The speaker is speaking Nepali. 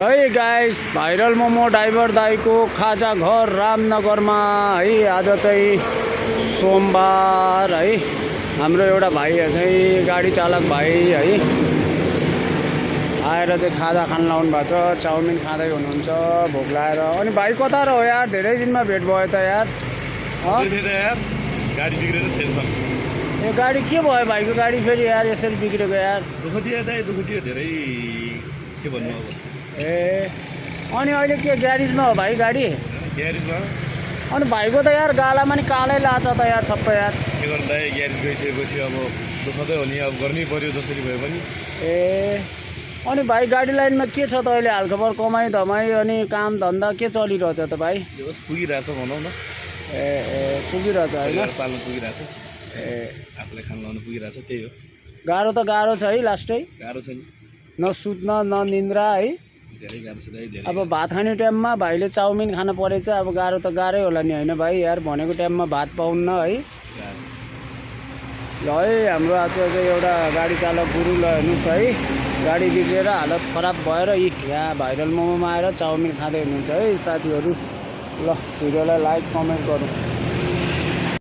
है गाइस, भाइरल मोमो ड्राइभर दाईको खाजा घर रामनगरमा है। आज चाहिँ सोमबार है। हाम्रो एउटा भाइ चाहिँ गाडी चालक भाइ है आएर चाहिँ खाजा खान लाउनु भएको छ। चाउमिन खाँदै हुनुहुन्छ भोक लागेर। अनि भाइ कता र हो यार, धेरै दिनमा भेट भयो त यार। गाडी बिग्रेर टेन्सन। यो गाडी के भयो भाइको गाडी फेरि यार यसरी बिग्रेको यार? दुःख दियो दाइ, दुःख दियो धेरै। के भन्नु अब। ए अनि अहिले के ग्यारेजमा हो भाइ गाडी? ग्यारेजमा। अनि भाइको त यार गालामा नि कालै लाछ त यार सबै यार। के गर्नु दाइ, ग्यारेज गइसकेपछि अब दुःख त हो नि, अब गर्नै पर्यो जसरी भए पनि। ए अनि भाइ गाडी लाइनमा के छ त अहिले हालखबर, कमाइ धमाइ अनि काम धन्दा के चलिरहेछ त भाइ? जस पुगिरहेछ भनौँ न। ए पुगिरहेछ होइन? पाल्नु पुगिरहेछ। ए आफूलाई खान लाउनु पुगिरहेछ, त्यही हो। गाह्रो त गाह्रो छ है लास्टै। गाह्रो छ नि, न सुत्न न निन्द्रा है। धेरै गाह्रो छ दाइ, धेरै। अब भात खाने टाइममा भाइले चाउमिन खान परेछ, अब गाह्रो त गाह्रै होला नि होइन भाइ यार? भनेको टाइममा भात पाउन्न है। ल है, हाम्रो आज चाहिँ एउटा गाडी चालक गुरु ल हेर्नुहोस् है, गाडी बिग्रेर हालत खराब भएर यहाँ भाइरल मोमोमा आएर चाउमिन खाँदै हुनुहुन्छ है साथीहरू। ल भिडियोलाई लाइक कमेन्ट गर्नु।